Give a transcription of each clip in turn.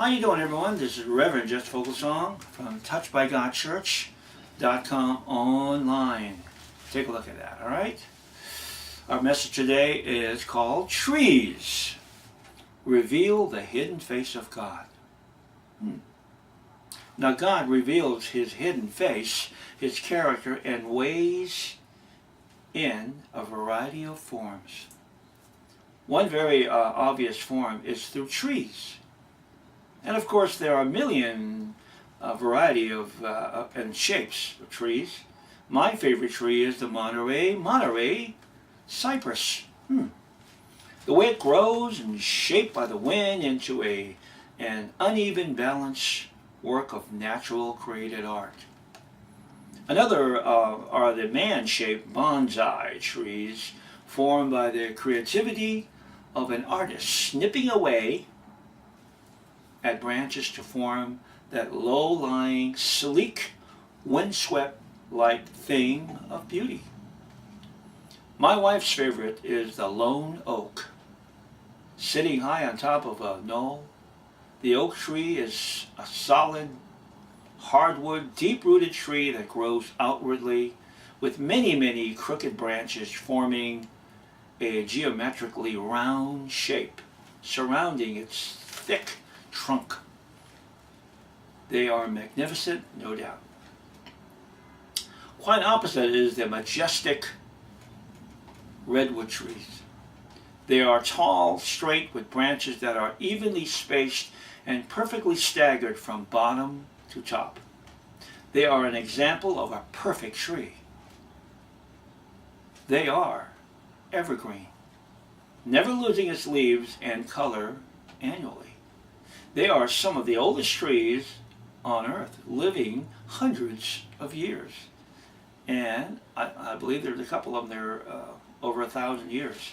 How you doing, everyone? This is Reverend Jess Foglesong from touchedbygodchurch.com online. Take a look at that, all right? Our message today is called Trees Reveal the Hidden Face of God. Now, God reveals His hidden face, His character, and ways in a variety of forms. One very obvious form is through trees. And of course, there are a million variety of and shapes of trees. My favorite tree is the Monterey cypress. The way it grows and is shaped by the wind into an uneven balanced work of natural created art. Another are the man-shaped bonsai trees formed by the creativity of an artist snipping away at branches to form that low-lying, sleek, windswept-like thing of beauty. My wife's favorite is the lone oak. Sitting high on top of a knoll, the oak tree is a solid, hardwood, deep-rooted tree that grows outwardly with many, many crooked branches forming a geometrically round shape surrounding its thick trunk. They are magnificent, no doubt. Quite opposite is the majestic redwood trees. They are tall, straight, with branches that are evenly spaced and perfectly staggered from bottom to top. They are an example of a perfect tree. They are evergreen, never losing its leaves and color annually. They are some of the oldest trees on earth, living hundreds of years. And I believe there's a couple of them there over 1,000 years.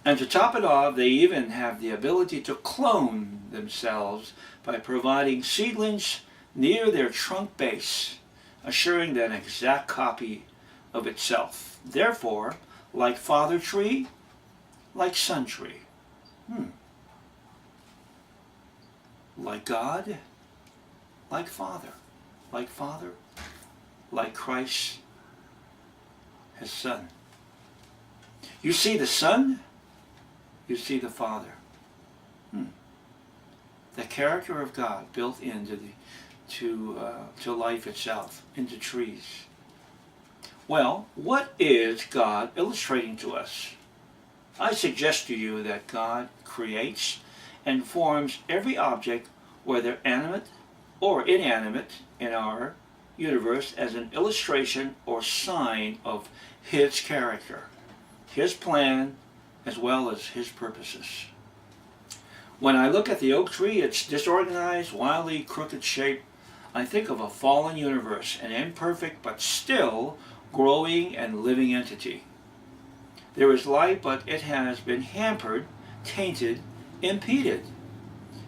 And to top it off, they even have the ability to clone themselves by providing seedlings near their trunk base, assuring an exact copy of itself. Therefore, like father tree, like son tree. Like God, like Father, like Christ, His Son. You see the Son, you see the Father. The character of God built into to life itself, into trees. Well, what is God illustrating to us? I suggest to you that God creates and forms every object, whether animate or inanimate, in our universe as an illustration or sign of His character, His plan, as well as His purposes. When I look at the oak tree, its disorganized, wildly crooked shape, I think of a fallen universe, an imperfect but still growing and living entity. There is light, but it has been hampered, tainted, impeded.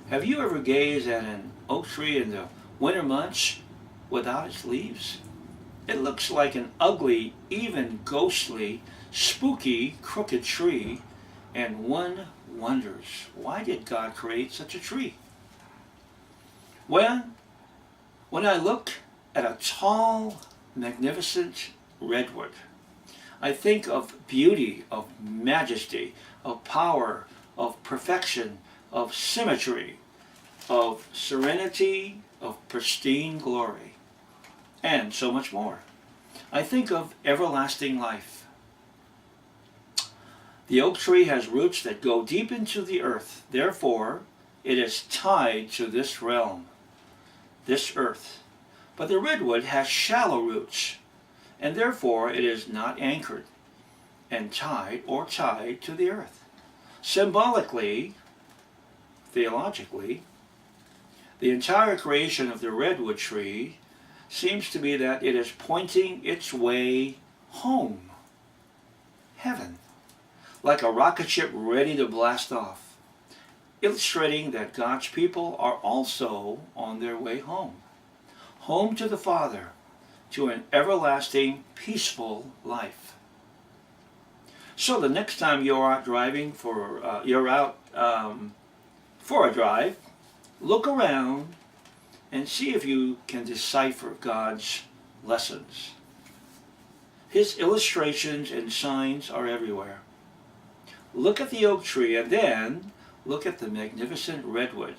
Have you ever gazed at an oak tree in the winter months without its leaves? It looks like an ugly, even ghostly, spooky, crooked tree, and one wonders, why did God create such a tree? When I look at a tall, magnificent redwood, I think of beauty, of majesty, of power, of perfection, of symmetry, of serenity, of pristine glory, and so much more. I think of everlasting life. The oak tree has roots that go deep into the earth. Therefore, it is tied to this realm, this earth. But the redwood has shallow roots, and therefore it is not anchored and tied to the earth. Symbolically, theologically, the entire creation of the redwood tree seems to be that it is pointing its way home, heaven, like a rocket ship ready to blast off, illustrating that God's people are also on their way home, home to the Father, to an everlasting, peaceful life. So the next time you're out driving for a drive, look around, and see if you can decipher God's lessons. His illustrations and signs are everywhere. Look at the oak tree and then look at the magnificent redwood.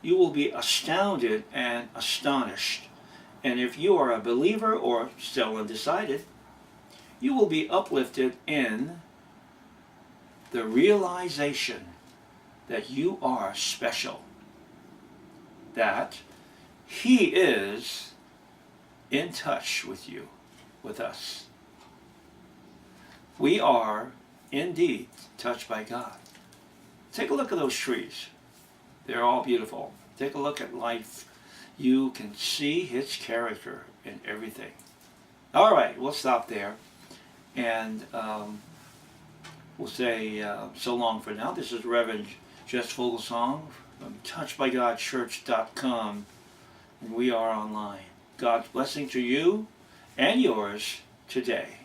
You will be astounded and astonished. And if you are a believer or still undecided, you will be uplifted in the realization that you are special, that He is in touch with you, with us. We are indeed touched by God. Take a look at those trees. They're all beautiful. Take a look at life. You can see His character in everything. All right, we'll stop there. And we'll say so long for now. This is Reverend Jess Foglesong from touchedbygodchurch.com, and we are online. God's blessing to you and yours today.